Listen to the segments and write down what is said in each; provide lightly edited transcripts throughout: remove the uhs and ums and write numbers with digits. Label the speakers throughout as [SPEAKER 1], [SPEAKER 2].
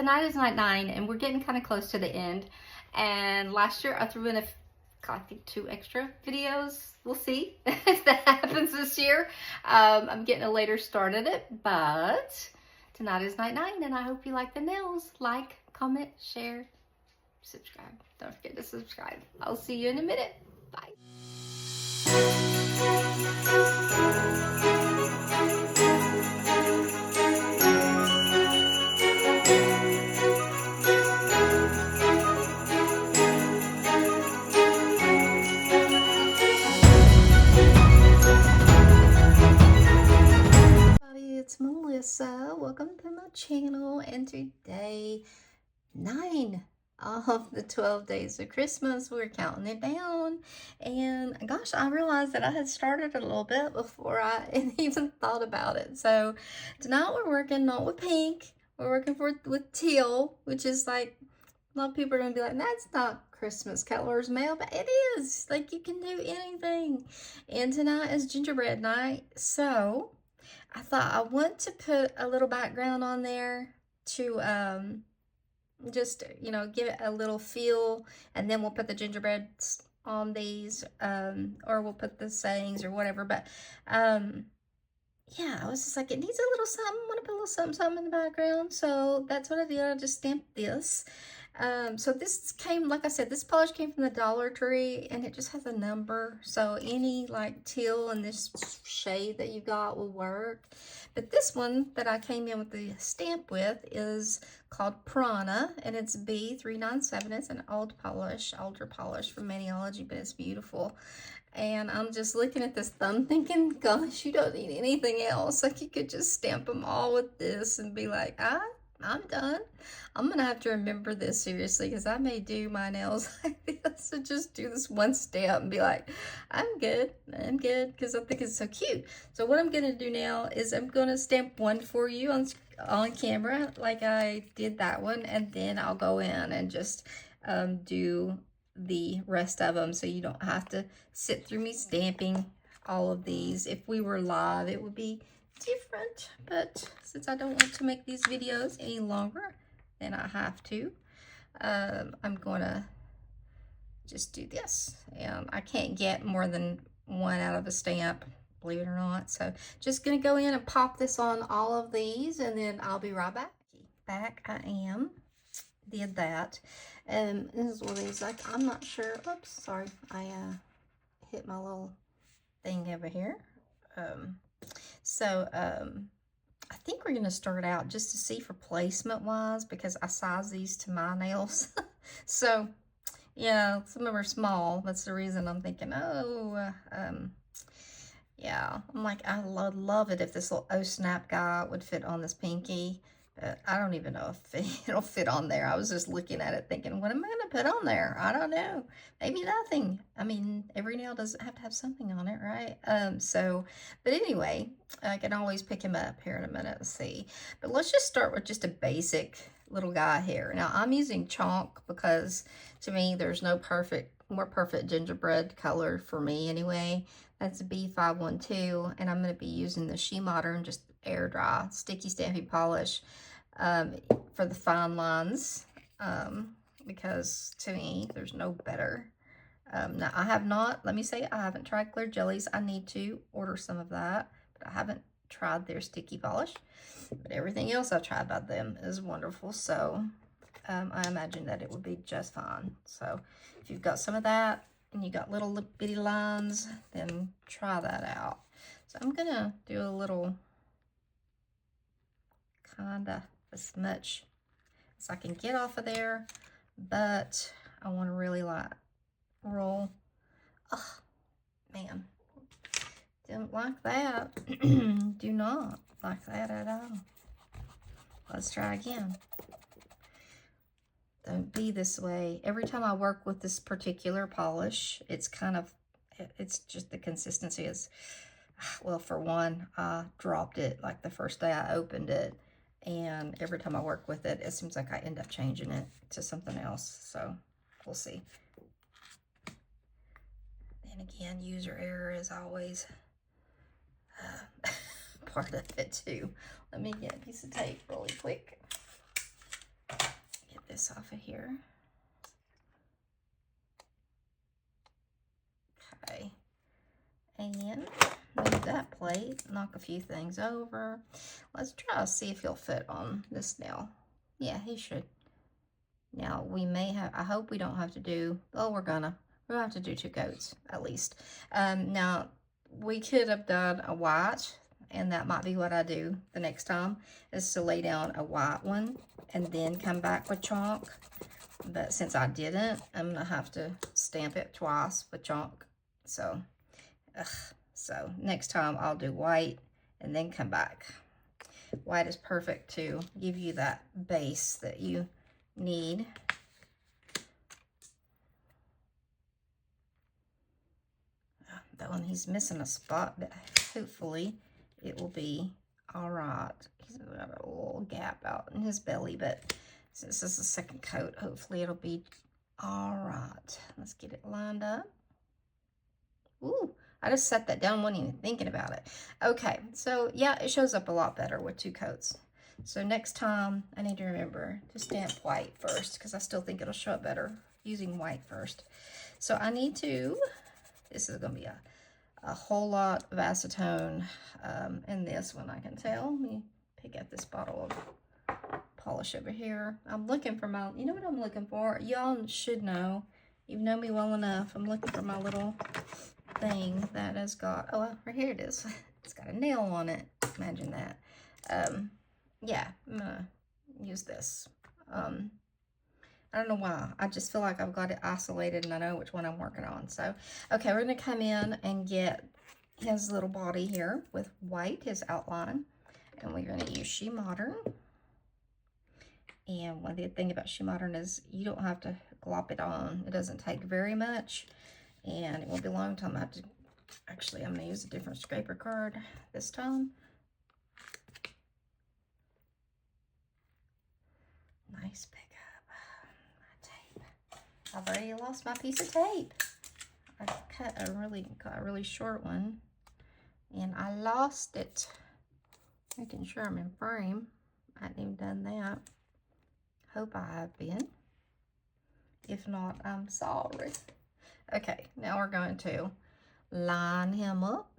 [SPEAKER 1] Tonight is night 9 and we're getting kind of close to the end. And last year I threw in I think 2 extra videos. We'll see if that happens this year. I'm getting a later start at it, but tonight is night 9 and I hope you like the nails. Like, comment, share, subscribe. Don't forget to subscribe. I'll see you in a minute. Bye. It's Melissa. Welcome to my channel, and today 9 of the 12 days of Christmas. We're counting it down, and gosh, I realized that I had started a little bit before I even thought about it. So tonight we're working not with pink, we're working with teal, which is like, a lot of people are gonna be like, that's not Christmas colors, Mel, but it is. Like, you can do anything. And tonight is gingerbread night, so I thought I want to put a little background on there to just, give it a little feel, and then we'll put the gingerbreads on these, or we'll put the sayings or whatever. But yeah, I was just like, it needs a little something. I want to put a little something in the background. So that's what I did. I just stamped this. So this came, like I said, this polish came from the Dollar Tree, and it just has a number. So any like teal in this shade that you got will work. But this one that I came in with the stamp with is called Prana, and it's B397. It's an older polish from Maniology, but it's beautiful. And I'm just looking at this thumb thinking, gosh, you don't need anything else. Like, you could just stamp them all with this and be like, I'm done. I'm going to have to remember this seriously, because I may do my nails like this. So just do this one stamp and be like, I'm good, because I think it's so cute. So what I'm going to do now is I'm going to stamp one for you on camera like I did that one, and then I'll go in and just do the rest of them, so you don't have to sit through me stamping all of these. If we were live, it would be different, but since I don't want to make these videos any longer than I have to, I'm gonna just do this. And I can't get more than one out of a stamp, believe it or not. So just gonna go in and pop this on all of these, and then I'll be right back. I am. Did that. And this is one of these, like, I'm not sure. Oops, sorry. I hit my little thing over here. I think we're going to start out just to see for placement wise, because I size these to my nails. So, yeah, some of them are small. That's the reason I'm thinking, yeah, I'm like, I love it if this little O-Snap guy would fit on this pinky. I don't even know if it'll fit on there. I was just looking at it thinking, what am I going to put on there? I don't know. Maybe nothing. I mean, every nail doesn't have to have something on it, right? But anyway, I can always pick him up here in a minute and see. But let's just start with just a basic little guy here. Now, I'm using chalk because, to me, there's no more perfect gingerbread color for me anyway. That's a B512, and I'm going to be using the She Modern, just air dry, sticky stamping polish for the fine lines, because to me, there's no better. Now, I haven't tried Clear Jellies. I need to order some of that, but I haven't tried their sticky polish. But everything else I've tried by them is wonderful, so I imagine that it would be just fine. So if you've got some of that and you got little bitty lines, then try that out. So I'm gonna do a little, kinda as much as I can get off of there, but I want to really like roll. Oh man, didn't like that. Do not like that at all. Let's try again. Don't be this way. Every time I work with this particular polish, it's just the consistency is, well, for one, I dropped it like the first day I opened it, and every time I work with it, it seems like I end up changing it to something else. So we'll see. And again, user error is always part of it too. Let me get a piece of tape really quick. this off of here. Okay. And move that plate, knock a few things over. Let's try to see if he'll fit on this nail. Yeah, he should. Now we may have, I hope we don't have to do, oh, we're gonna have to do 2 coats at least. Now we could have done a white, and that might be what I do the next time, is to lay down a white one and then come back with chalk. But since I didn't, I'm gonna have to stamp it twice with chalk. So, so next time I'll do white and then come back. White is perfect to give you that base that you need. That one, he's missing a spot, but hopefully it will be all right. He's got a little gap out in his belly, but since this is the second coat, hopefully it'll be all right. Let's get it lined up. Ooh, I just set that down, wasn't even thinking about it. Okay, so yeah, it shows up a lot better with 2 coats. So next time, I need to remember to stamp white first, because I still think it'll show up better using white first. So I need to, this is going to be a whole lot of acetone in this one, I can tell. Let me pick up this bottle of polish over here. I'm looking for my, you know what I'm looking for? Y'all should know. You've known me well enough. I'm looking for my little thing that has got, oh, right here it is. It's got a nail on it. Imagine that. Yeah, I'm gonna use this. I don't know why. I just feel like I've got it isolated and I know which one I'm working on. So, okay, we're gonna come in and get his little body here with white, his outline. And we're gonna use She Modern. And one good thing about She Modern is you don't have to glop it on. It doesn't take very much. And it won't be a long time. Actually, I'm going to use a different scraper card this time. Nice pickup. My tape. I've already lost my piece of tape. I cut a really short one, and I lost it. Making sure I'm in frame. I hadn't even done that. Hope I have been. If not, I'm sorry. Okay, now we're going to line him up.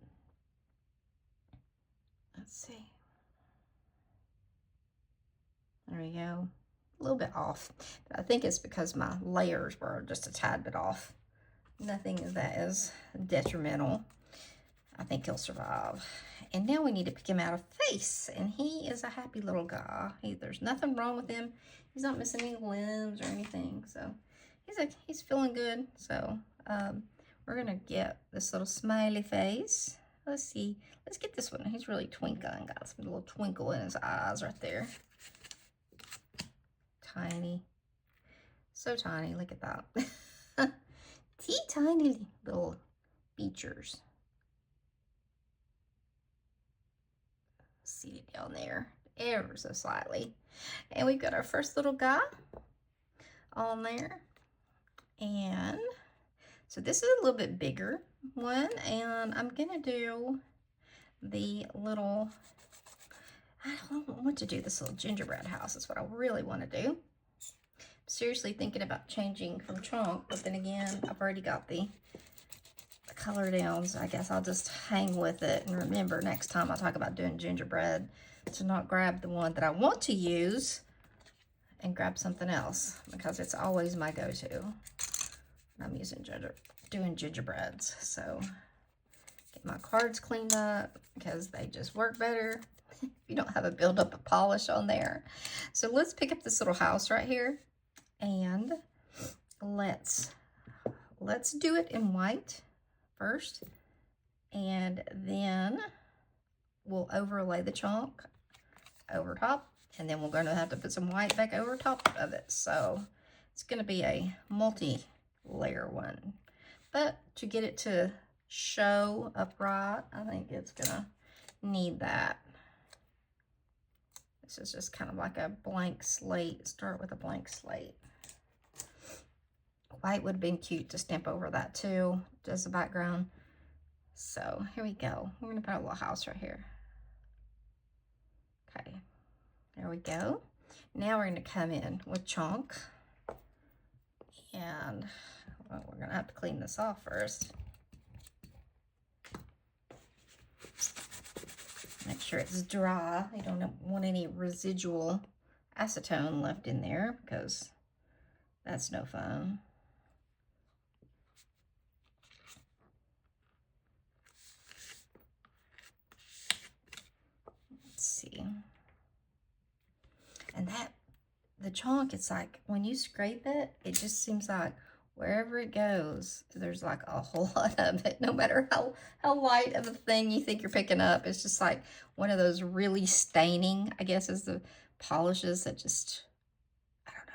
[SPEAKER 1] Let's see. There we go. A little bit off. But I think it's because my layers were just a tad bit off. Nothing that is detrimental. I think he'll survive. And now we need to pick him out a face. And he is a happy little guy. There's nothing wrong with him. He's not missing any limbs or anything. So he's feeling good. So we're going to get this little smiley face. Let's see. Let's get this one. He's really twinkling. Got some little twinkle in his eyes right there. Tiny. So tiny. Look at that. Tiny little features. See it down there. Ever so slightly. And we've got our first little guy on there. And so this is a little bit bigger one, and I'm gonna do the little, I don't know what to do, this little gingerbread house is what I really want to do. I'm seriously thinking about changing from chalk, but then again, I've already got the color down, so I guess I'll just hang with it and remember next time I talk about doing gingerbread to not grab the one that I want to use and grab something else, because it's always my go-to. I'm doing gingerbreads. So get my cards cleaned up because they just work better if you don't have a buildup of polish on there. So let's pick up this little house right here, and let's do it in white first, and then we'll overlay the chalk over top, and then we're going to have to put some white back over top of it. So it's going to be a multi-layer one, but to get it to show upright, I think it's going to need that. This is just kind of like a blank slate. Start with a blank slate. White would have been cute to stamp over that too, just the background. So here we go. We're going to put a little house right here. Okay, there we go. Now we're going to come in with chalk. And well, we're going to have to clean this off first. Make sure it's dry. You don't want any residual acetone left in there because that's no fun. Let's see. And the chalk, it's like when you scrape it, it just seems like wherever it goes, there's like a whole lot of it. No matter how light of a thing you think you're picking up, it's just like one of those really staining, I guess, is the polishes that just, I don't know.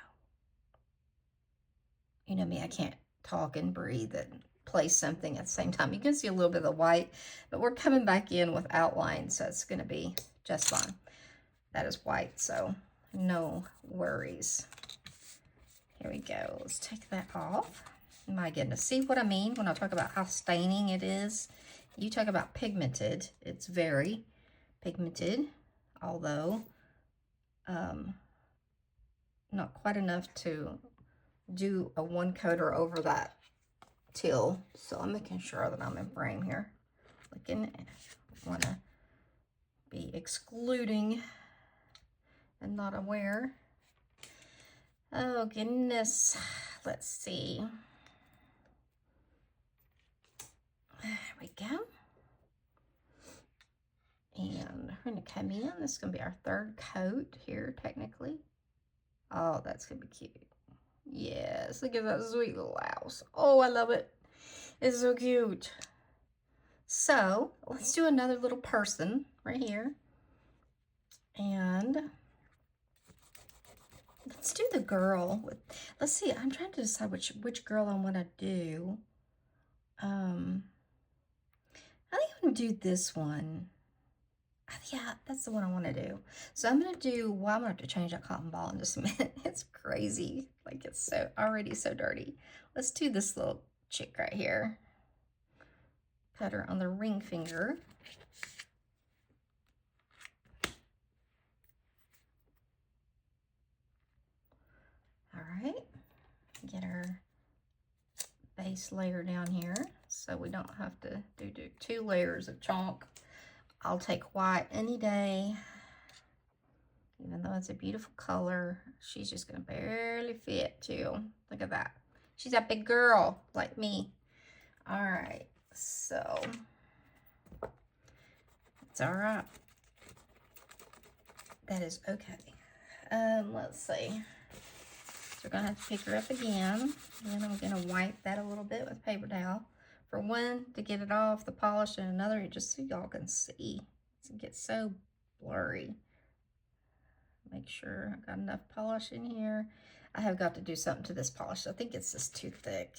[SPEAKER 1] You know me, I can't talk and breathe and place something at the same time. You can see a little bit of the white, but we're coming back in with outline, so it's going to be just fine. That is white, so no worries. Here we go. Let's take that off. My goodness. See what I mean when I talk about how staining it is? You talk about pigmented. It's very pigmented, although not quite enough to do a one coater over that teal. So I'm making sure that I'm in frame here. Looking, I want to be excluding and not aware. Oh goodness, let's see. There we go. And we're gonna come in. This is gonna be our third coat here, technically. Oh, that's gonna be cute. Yes, look at that sweet little house. Oh, I love it. It's so cute. So let's do another little person right here. And let's do the girl with, let's see, I'm trying to decide which girl I want to do. I think I'm going to do this one. Yeah, that's the one I want to do. So I'm going to do, well, I'm going to have to change that cotton ball in just a minute. It's crazy. Like, it's so already so dirty. Let's do this little chick right here. Put her on the ring finger. All right. Get our base layer down here so we don't have to do 2 layers of chalk. I'll take white any day. Even though it's a beautiful color, she's just gonna barely fit too. Look at that. She's a big girl like me. All right, so it's all right. That is okay. Let's see. So we're gonna have to pick her up again. And then I'm gonna wipe that a little bit with paper towel. For one, to get it off the polish, and another, just so y'all can see. It gets so blurry. Make sure I've got enough polish in here. I have got to do something to this polish. I think it's just too thick.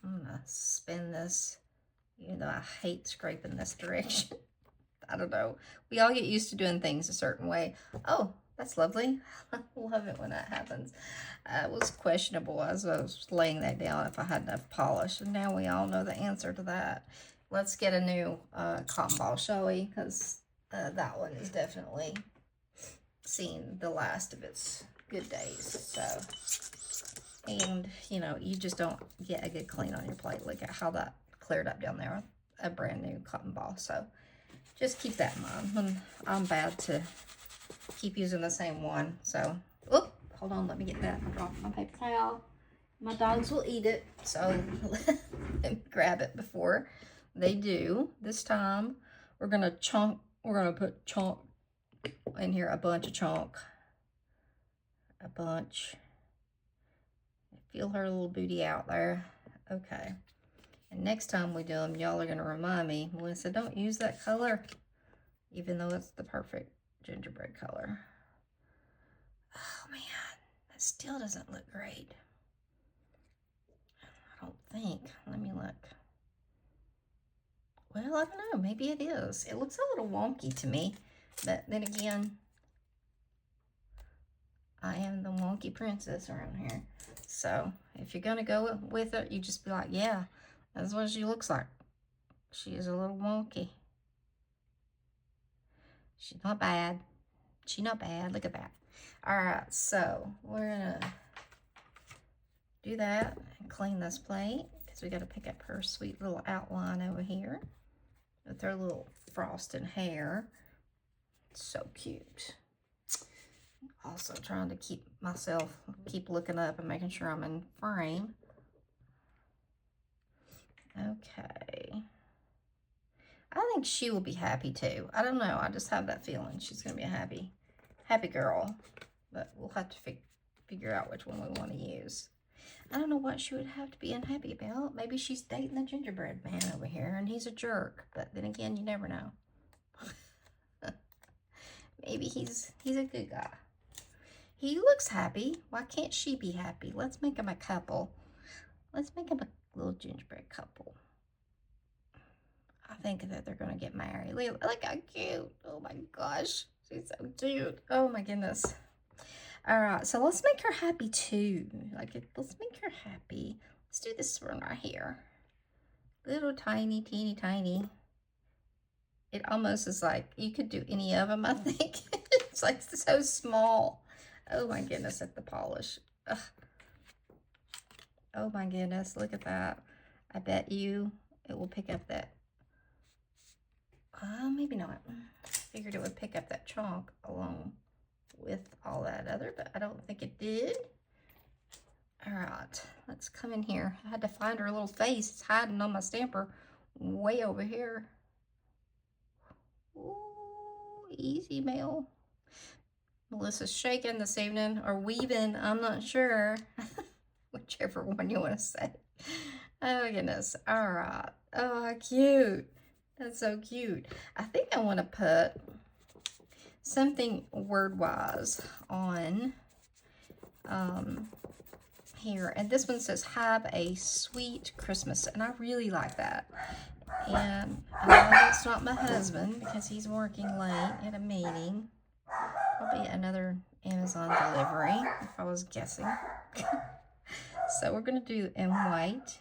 [SPEAKER 1] I'm gonna spin this, even though I hate scraping this direction. I don't know. We all get used to doing things a certain way. Oh, that's lovely. I love it when that happens. It was questionable as I was laying that down if I had enough polish. And now we all know the answer to that. Let's get a new cotton ball, shall we? Because that one is definitely seen the last of its good days. So, and you know, you just don't get a good clean on your plate. Look at how that cleared up down there. A brand new cotton ball. So just keep that in mind. When I'm bad to keep using the same one. So, oop, hold on, let me get that. I dropped my paper towel. My dogs will eat it, so let me grab it before they do. This time, we're gonna put chunk in here, a bunch of chunk. A bunch. Feel her little booty out there. Okay. And next time we do them, y'all are gonna remind me, Melissa, don't use that color, even though it's the perfect gingerbread color. Oh man, that still doesn't look great. I don't think. Let me look. Well, I don't know. Maybe it is. It looks a little wonky to me. But then again, I am the wonky princess around here. So if you're going to go with it, you just be like, yeah, that's what she looks like. She is a little wonky. She's not bad. She not bad. Look at that. All right, so we're gonna do that and clean this plate because we got to pick up her sweet little outline over here with her little frosted hair. So cute. Also trying to keep looking up and making sure I'm in frame. Okay. I think she will be happy too. I don't know. I just have that feeling she's going to be a happy girl. But we'll have to figure out which one we want to use. I don't know what she would have to be unhappy about. Maybe she's dating the gingerbread man over here and he's a jerk. But then again, you never know. Maybe he's a good guy. He looks happy. Why can't she be happy? Let's make him a couple. Let's make him a little gingerbread couple. I think that they're going to get married. Look how cute. Oh my gosh. She's so cute. Oh my goodness. All right. So let's make her happy too. Let's make her happy. Let's do this one right here. Little tiny, teeny, tiny. It almost is like you could do any of them, I think. It's like so small. Oh my goodness, at the polish. Ugh. Oh my goodness, look at that. I bet you it will pick up that. Maybe not. Figured it would pick up that chalk along with all that other, but I don't think it did. All right, let's come in here. I had to find her little face. It's hiding on my stamper way over here. Ooh, easy, Mel. Melissa's shaking this evening, or weaving, I'm not sure. Whichever one you want to say. Oh, goodness. All right. Oh, cute. That's so cute. I think I want to put something word-wise on here. And this one says, have a sweet Christmas. And I really like that. And I know that's not my husband because he's working late at a meeting. Probably another Amazon delivery, if I was guessing. So we're going to do in white.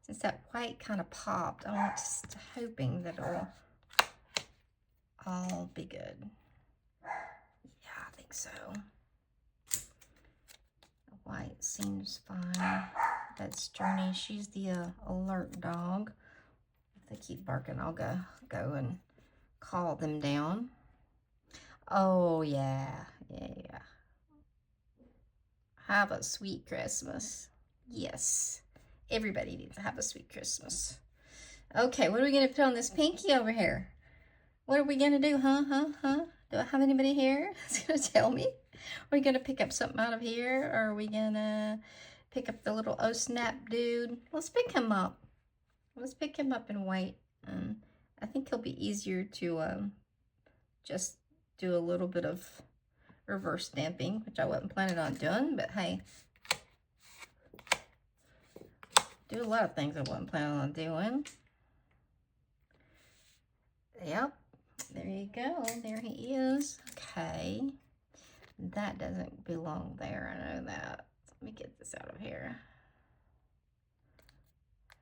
[SPEAKER 1] Since that white kind of popped, I'm just hoping that it'll all be good. Yeah, I think so. The white seems fine. That's Journey. She's the alert dog. If they keep barking, I'll go and call them down. Oh, yeah. Yeah. Have a sweet Christmas. Yes. Everybody needs to have a sweet Christmas. Okay, what are we going to put on this pinky over here? What are we going to do, huh? Do I have anybody here that's going to tell me? Are we going to pick up something out of here? Or are we going to pick up the little oh snap dude? Let's pick him up. Let's pick him up in white. I think he'll be easier to just do a little bit of reverse stamping, which I wasn't planning on doing, but hey, do a lot of things I wasn't planning on doing. Yep, there you go. There he is. Okay, that doesn't belong there. I know that. Let me get this out of here.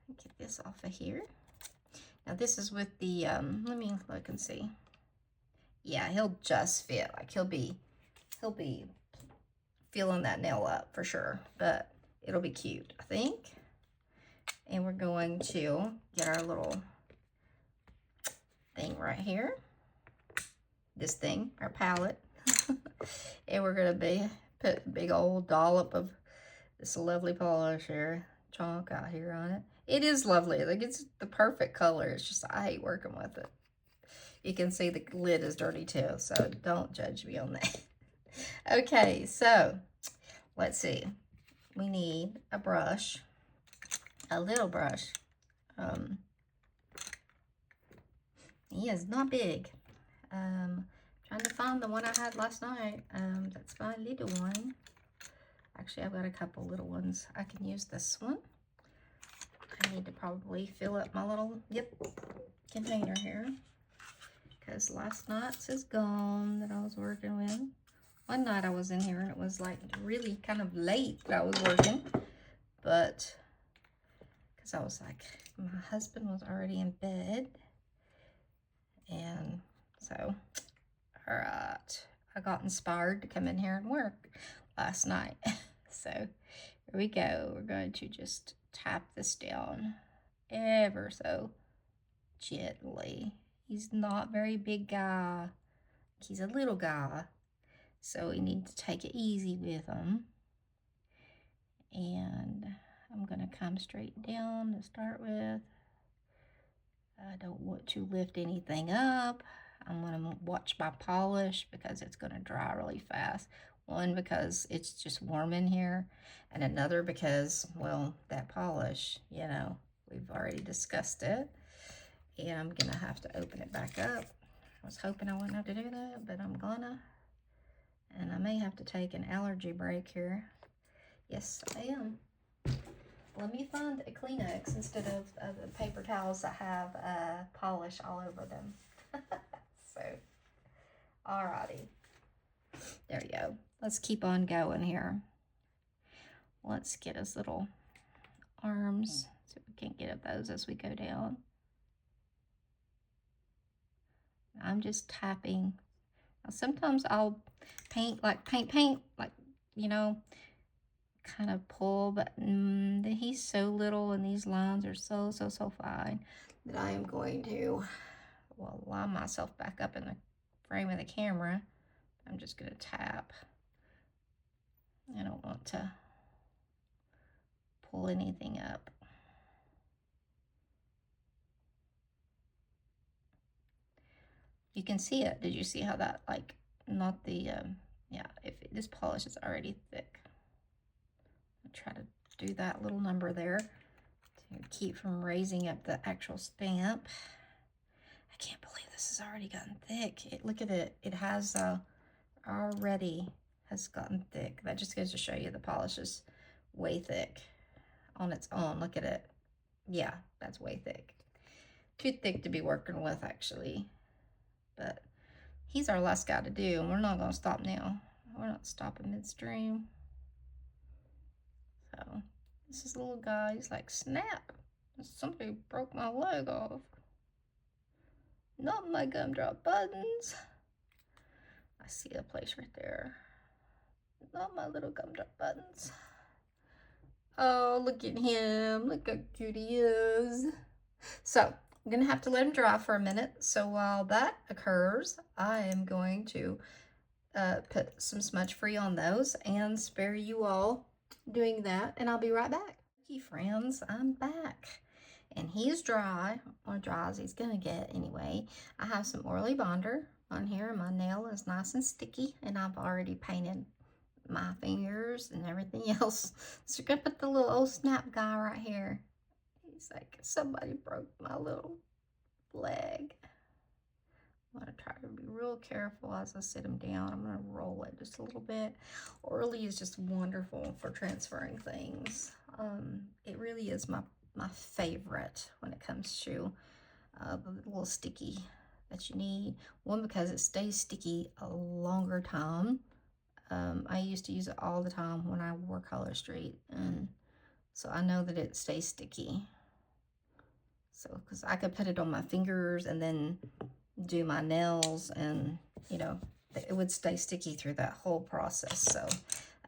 [SPEAKER 1] Get this off of here. Now this is with the, let me look and see. Yeah, he'll just fit. Like he'll be filling that nail up for sure, but it'll be cute, I think. And we're going to get our little thing right here. This thing, our palette. And we're going to put a big old dollop of this lovely polish here, chalk out here on it. It is lovely. Like it's the perfect color. It's just, I hate working with it. You can see the lid is dirty too, so don't judge me on that. Okay, so let's see. We need a brush, a little brush. He is not big. Trying to find the one I had last night. That's my little one. Actually, I've got a couple little ones. I can use this one. I need to probably fill up my little container here. Because last night's is gone that I was working with. One night I was in here and it was like really kind of late that I was working. But, because I was like, my husband was already in bed. And so, all right. I got inspired to come in here and work last night. So here we go. We're going to just tap this down ever so gently. He's not very big guy. He's a little guy. So we need to take it easy with him. And I'm going to come straight down to start with. I don't want to lift anything up. I'm going to watch my polish because it's going to dry really fast. One, because it's just warm in here. And another because, well, that polish, you know, we've already discussed it. And I'm going to have to open it back up. I was hoping I wouldn't have to do that, but I'm gonna. And I may have to take an allergy break here. Yes, I am. Let me find a Kleenex instead of the paper towels that have polish all over them. So, alrighty. There we go. Let's keep on going here. Let's get his little arms so we can get at those as we go down. I'm just tapping. Now, sometimes I'll paint, you know, kind of pull, but he's so little and these lines are so fine that I am going to, well, line myself back up in the frame of the camera. I'm just going to tap. I don't want to pull anything up. You can see it. Did you see how that, like, not the, yeah, if this polish is already thick. I'll try to do that little number there to keep from raising up the actual stamp. I can't believe this has already gotten thick. Look at it. It has already has gotten thick. That just goes to show you the polish is way thick on its own. Look at it. Yeah, that's way thick. Too thick to be working with, actually. But he's our last guy to do, and we're not going to stop now. We're not stopping midstream. So this is a little guy. He's like, snap. Somebody broke my leg off. Not my gumdrop buttons. I see a place right there. Not my little gumdrop buttons. Oh, look at him. Look how cute he is. So I'm going to have to let him dry for a minute. So while that occurs, I am going to put some smudge free on those and spare you all doing that. And I'll be right back. Hey friends, I'm back. And he's dry, or dry as he's going to get anyway. I have some Oily Bonder on here. My nail is nice and sticky. And I've already painted my fingers and everything else. So we're going to put the little old snap guy right here. He's like, somebody broke my little leg. I'm going to try to be real careful as I sit him down. I'm going to roll it just a little bit. Oily is just wonderful for transferring things. It really is my favorite when it comes to the little sticky that you need. One, because it stays sticky a longer time. I used to use it all the time when I wore Color Street, and so I know that it stays sticky. So, because I could put it on my fingers and then do my nails, and, you know, it would stay sticky through that whole process. So,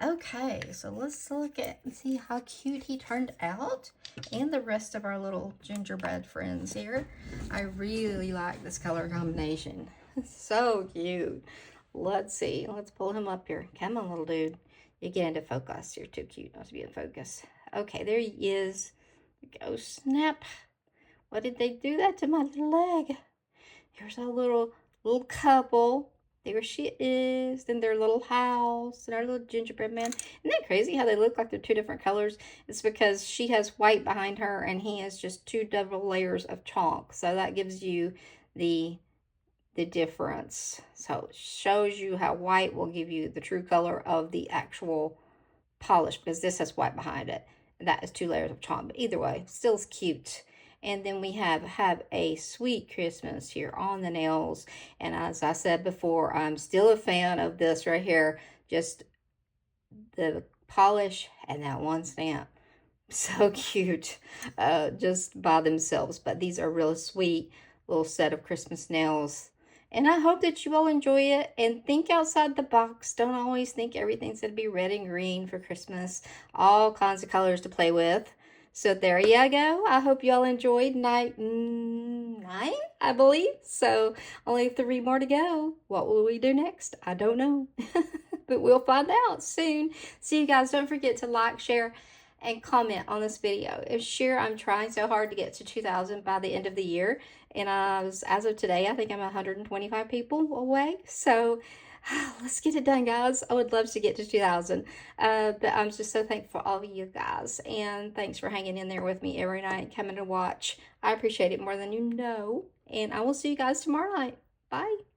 [SPEAKER 1] okay, so let's look at and see how cute he turned out, and the rest of our little gingerbread friends here. I really like this color combination. So cute. Let's see. Let's pull him up here. Come on, little dude. You get into focus. You're too cute not to be in focus. Okay, there he is. Go snap. Why did they do that to my little leg? Here's our little couple. There she is. Then their little house and our little gingerbread man. Isn't that crazy how they look like they're two different colors? It's because she has white behind her and he has just two double layers of chalk. So that gives you the difference. So it shows you how white will give you the true color of the actual polish, because this has white behind it. And that is two layers of chalk. But either way, still is cute. And then we have a Sweet Christmas here on the nails. And as I said before, I'm still a fan of this right here. Just the polish and that one stamp. So cute, just by themselves. But these are really sweet little set of Christmas nails. And I hope that you all enjoy it and think outside the box. Don't always think everything's going to be red and green for Christmas. All kinds of colors to play with. So there you go. I hope you all enjoyed night 9, I believe. So only 3 more to go. What will we do next? I don't know. But we'll find out soon. So you guys, don't forget to like, share, and comment on this video. And share, I'm trying so hard to get to 2,000 by the end of the year. And as of today, I think I'm 125 people away. So let's get it done, guys. I would love to get to 2,000. But I'm just so thankful for all of you guys. And thanks for hanging in there with me every night, coming to watch. I appreciate it more than you know. And I will see you guys tomorrow night. Bye.